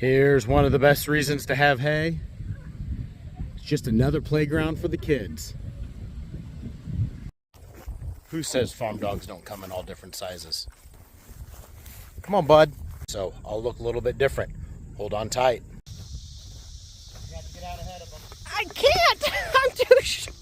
Here's one of the best reasons to have hay. It's just another playground for the kids. Who says farm dogs don't come in all different sizes? Come on, bud. So I'll look a little bit different. Hold on tight. You got to get out ahead of them. I can't. I'm too short.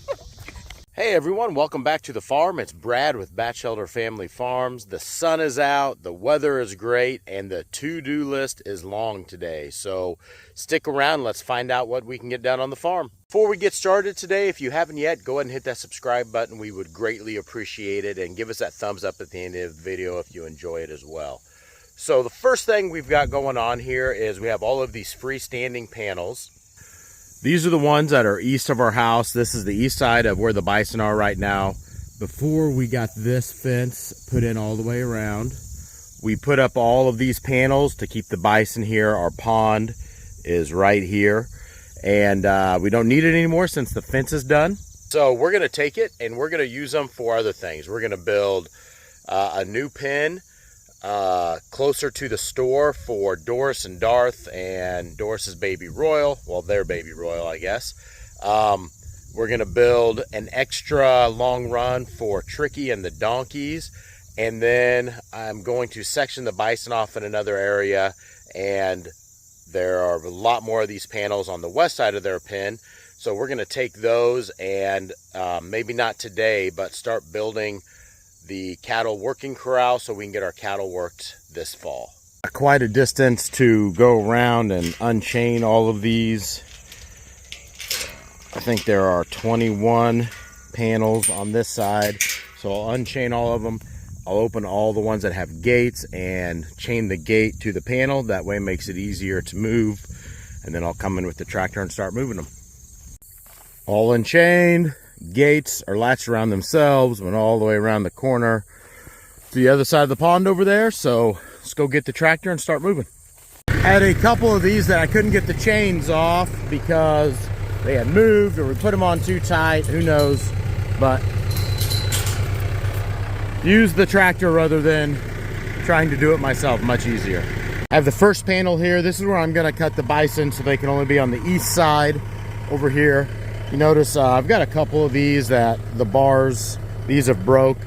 Hey everyone, welcome back to the farm. It's Brad with Batchelder Family Farms. The sun is out, the weather is great, and the to-do list is long today. So stick around, let's find out what we can get done on the farm. Before we get started today, if you haven't yet, go ahead and hit that subscribe button. We would greatly appreciate it, and give us that thumbs up at the end of the video if you enjoy it as well. So the first thing we've got going on here is we have all of these freestanding panels. These are the ones that are east of our house. This is the east side of where the bison are right now. Before we got this fence put in all the way around, we put up all of these panels to keep the bison here. Our pond is right here, and we don't need it anymore since the fence is done. So we're gonna take it and we're gonna use them for other things. We're gonna build a new pen closer to the store for Doris and Darth and Doris's baby Royal. Well, their baby Royal, I guess. We're gonna build an extra long run for Tricky and the donkeys, and then I'm going to section the bison off in another area, and there are a lot more of these panels on the west side of their pen. So we're gonna take those and maybe not today, but start building the cattle working corral so we can get our cattle worked this fall. Quite a distance to go around and unchain all of these. I think there are 21 panels on this side, so I'll unchain all of them. I'll open all the ones that have gates and chain the gate to the panel. That way it makes it easier to move, and then I'll come in with the tractor and start moving them. All unchained. Gates are latched around themselves, went all the way around the corner to the other side of the pond over there. So let's go get the tractor and start moving. I had a couple of these that I couldn't get the chains off because they had moved, or we put them on too tight, who knows, but use the tractor rather than trying to do it myself, much easier. I have the first panel here. This is where I'm going to cut the bison so they can only be on the east side over here. You notice I've got a couple of these that the bars, these have broke.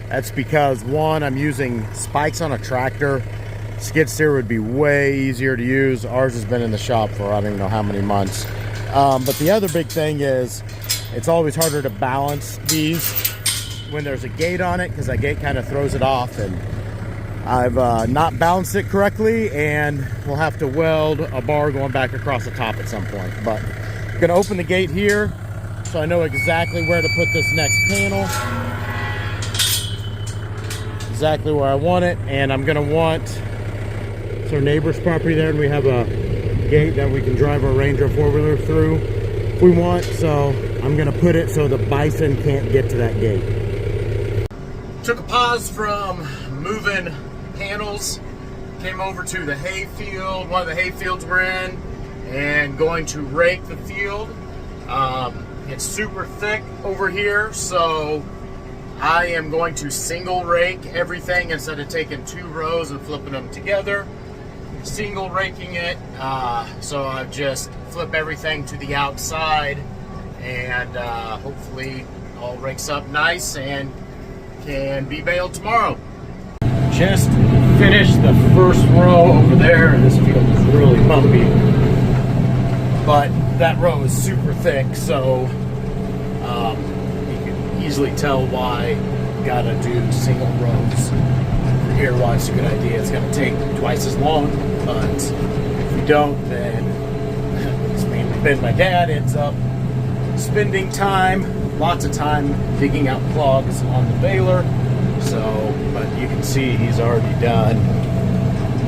That's because, one, I'm using spikes on a tractor. Skid steer would be way easier to use. Ours has been in the shop for I don't even know how many months. But the other big thing is it's always harder to balance these when there's a gate on it, because that gate kind of throws it off, and I've not balanced it correctly, and we'll have to weld a bar going back across the top at some point. But I'm gonna open the gate here so I know exactly where to put this next panel, exactly where I want it. And I'm gonna want, it's our neighbor's property there, and we have a gate that we can drive our Ranger four-wheeler through if we want. So I'm gonna put it so the bison can't get to that gate. Took a pause from moving panels, came over to the hay field, one of the hay fields we're in, and going to rake the field. It's super thick over here, so I am going to single rake everything instead of taking two rows and flipping them together. Single raking it, so I just flip everything to the outside, and hopefully all rakes up nice and can be baled tomorrow. Just finished the first row over there, and this field is really bumpy, but that row is super thick, so you can easily tell why gotta do single rows over here. Why it's a good idea. It's gonna take twice as long, but if you don't, then it's mainly been my dad ends up spending time, lots of time digging out clogs on the baler. So, but you can see he's already done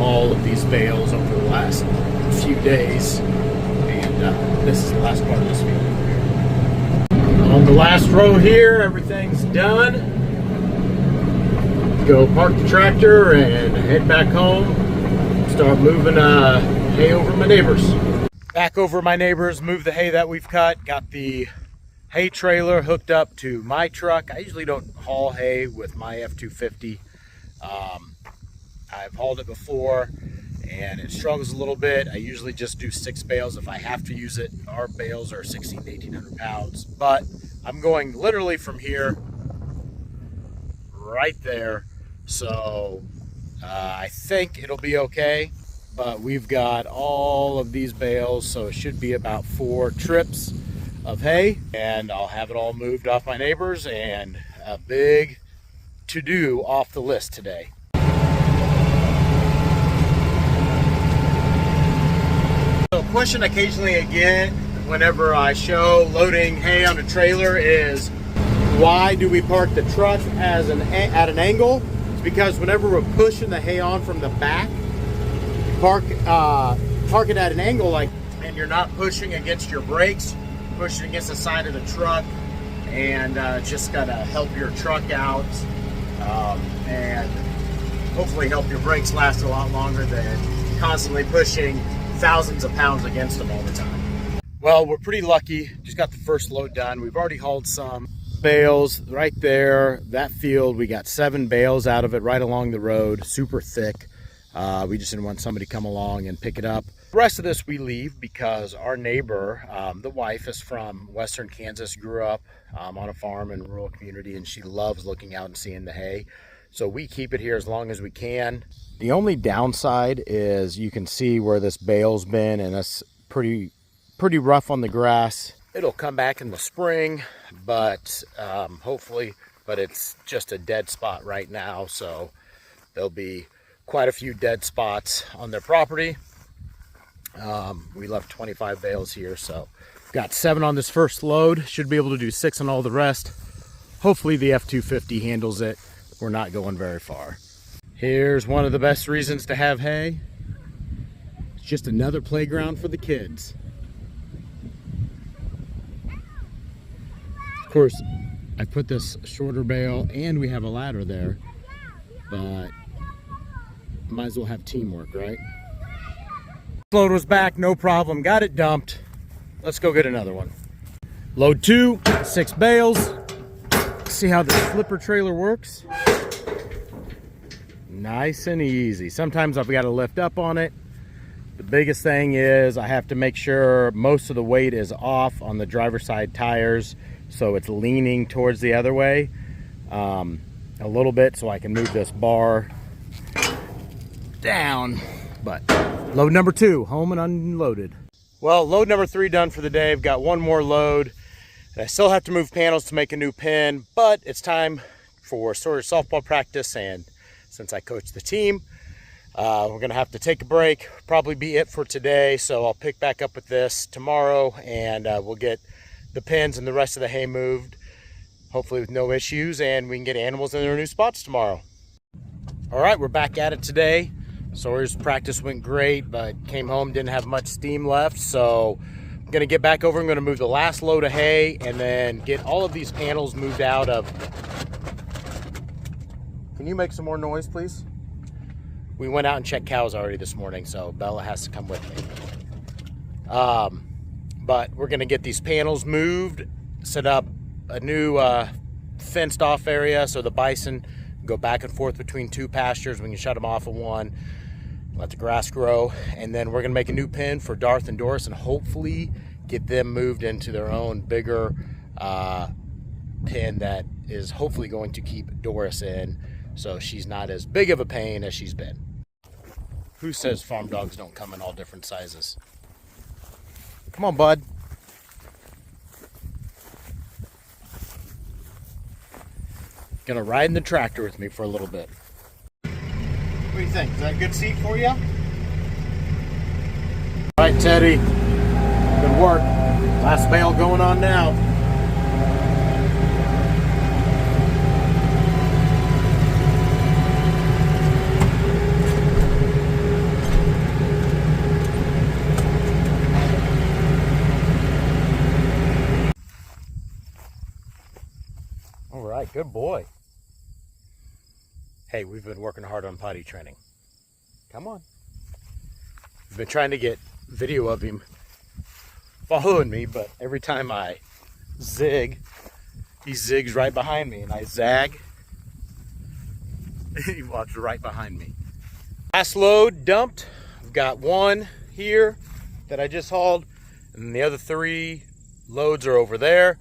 all of these bales over the last few days, and this is the last part of this field over here. On the last row here, everything's done. Go park the tractor and head back home. Start moving hay over my neighbors. Back over my neighbors, move the hay that we've cut. Got the hay trailer hooked up to my truck. I usually don't haul hay with my F-250. I've hauled it before. and it struggles a little bit. I usually just do 6 bales if I have to use it. Our bales are 16 to 1800 pounds, but I'm going literally from here right there, so I think it'll be okay. But we've got all of these bales, so it should be about 4 trips of hay, and I'll have it all moved off my neighbors, and a big to-do off the list today. So a question occasionally I get whenever I show loading hay on a trailer is, why do we park the truck at an angle? It's because whenever we're pushing the hay on from the back, park it at an angle, and you're not pushing against your brakes, pushing against the side of the truck, and just gotta help your truck out, and hopefully help your brakes last a lot longer than constantly pushing thousands of pounds against them all the time. Well, we're pretty lucky. Just got the first load done. We've already hauled some bales right there. That field, we got 7 bales out of it right along the road, super thick. We just didn't want somebody to come along and pick it up. The rest of this we leave because our neighbor, the wife, is from western Kansas, grew up on a farm in a rural community, and she loves looking out and seeing the hay. So we keep it here as long as we can. The only downside is you can see where this bale's been, and it's pretty rough on the grass. It'll come back in the spring, but hopefully, but it's just a dead spot right now. So there'll be quite a few dead spots on their property. We left 25 bales here, so got 7 on this first load. Should be able to do 6 on all the rest. Hopefully the F-250 handles it. We're not going very far. Here's one of the best reasons to have hay. It's just another playground for the kids. Of course, I put this shorter bale and we have a ladder there, but might as well have teamwork, right? Load was back, no problem. Got it dumped. Let's go get another one. Load 2, 6 bales. See how the slipper trailer works. Nice and easy. Sometimes I've got to lift up on it. The biggest thing is I have to make sure most of the weight is off on the driver's side tires, so it's leaning towards the other way a little bit, so I can move this bar down. But load number 2, home and unloaded. Well, load number 3 done for the day. I've got one more load. I still have to move panels to make a new pen, but it's time for sort of softball practice, and since I coach the team, we're gonna have to take a break. Probably be it for today, so I'll pick back up with this tomorrow, and we'll get the pens and the rest of the hay moved, hopefully with no issues, and we can get animals in their new spots tomorrow. All right, we're back at it today. Sawyer's practice went great, but came home, didn't have much steam left, so I'm gonna get back over. I'm gonna move the last load of hay and then get all of these panels moved out of. Can you make some more noise, please? We went out and checked cows already this morning, so Bella has to come with me. But we're gonna get these panels moved, set up a new fenced off area so the bison go back and forth between 2 pastures. We can shut them off of one, let the grass grow, and then we're gonna make a new pen for Darth and Doris and hopefully get them moved into their own bigger pen that is hopefully going to keep Doris in, so she's not as big of a pain as she's been. Who says farm dogs don't come in all different sizes? Come on, bud. Gonna ride in the tractor with me for a little bit. What do you think? Is that a good seat for you? All right, Teddy. Good work. Last bale going on now. All right, good boy. Hey, we've been working hard on potty training. Come on. We've been trying to get video of him following me, but every time I zig, he zigs right behind me, and I zag, he walks right behind me. Last load dumped. got one here that I just hauled, and the other 3 loads are over there.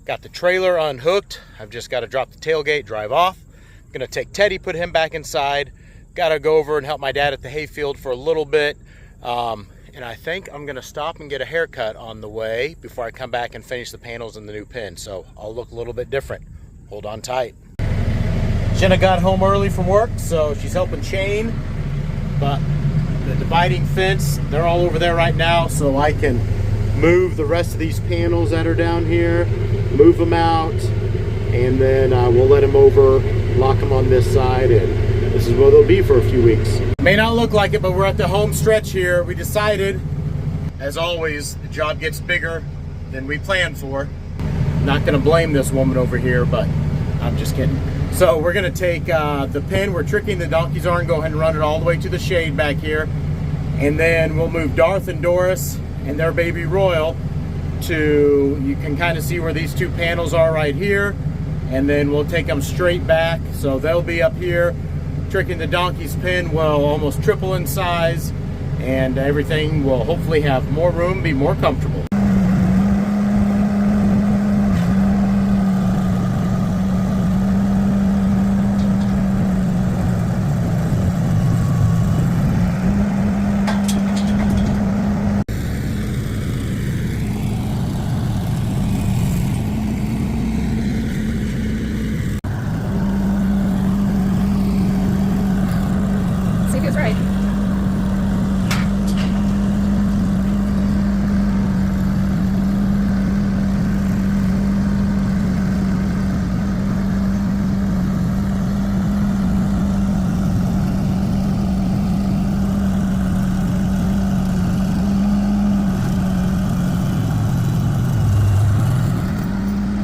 Got the trailer unhooked. I've just got to drop the tailgate, drive off. I'm gonna take Teddy, put him back inside. Gotta go over and help my dad at the hayfield for a little bit. And I think I'm gonna stop and get a haircut on the way before I come back and finish the panels and the new pin. So I'll look a little bit different. Hold on tight. Jenna got home early from work, so she's helping chain, but the dividing fence, they're all over there right now, so I can move the rest of these panels that are down here, move them out, and then we'll let them over, lock them on this side, and this is where they'll be for a few weeks. May not look like it, but we're at the home stretch here. We decided, as always, the job gets bigger than we planned for. Not gonna blame this woman over here, but I'm just kidding. So we're gonna take the pin where Tricky and the donkeys are and go ahead and run it all the way to the shade back here. And then we'll move Darth and Doris and their baby Royal to, you can kind of see where these 2 panels are right here. And then we'll take them straight back. So they'll be up here. Tricky and the donkey's pin will almost triple in size, and everything will hopefully have more room, be more comfortable. Right.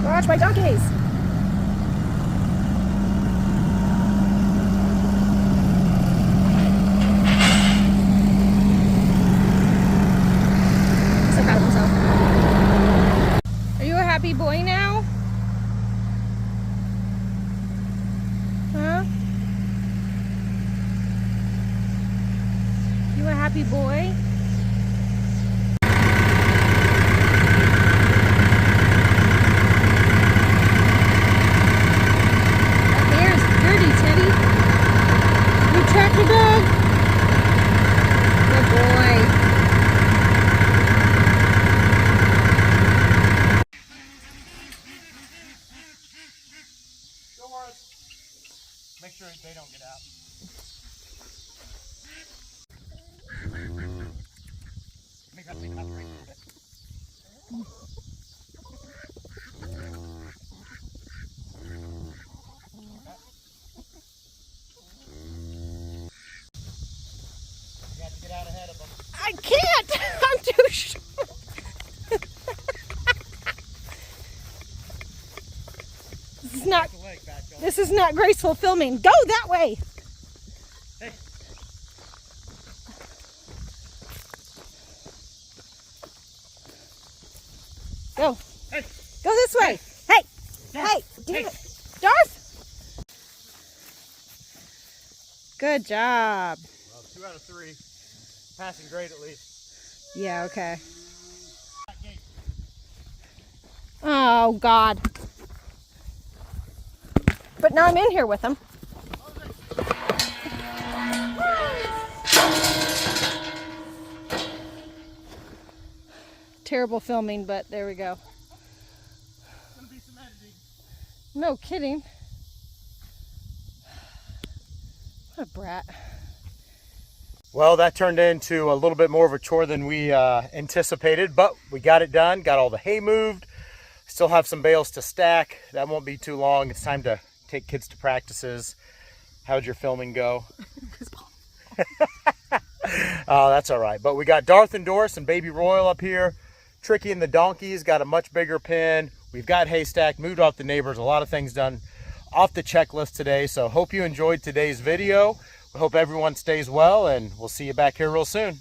Watch my donkeys. Happy boy now? Huh? You a happy boy? That hair is dirty, Teddy. You tractor dog? Good boy. Make sure they don't get out. Make that thing up right there. You have to get out ahead of them. I can't! I'm too short. This is not graceful filming. Go that way. Hey. Go. Hey. Go this way. Hey. Hey. Damn it. Darth. Good job. Well, 2 out of 3. Passing grade at least. Yeah, okay. Oh, God. But now I'm in here with them. Terrible filming, but there we go. Gonna be some editing. No kidding. What a brat. Well, that turned into a little bit more of a chore than we anticipated, but we got it done, got all the hay moved. Still have some bales to stack. That won't be too long. It's time to take kids to practices. How'd your filming go? Oh, that's all right. But we got Darth and Doris and Baby Royal up here. Tricky and the donkeys got a much bigger pen. We've got hay stacked, moved off the neighbors, a lot of things done off the checklist today. So hope you enjoyed today's video. We hope everyone stays well, and we'll see you back here real soon.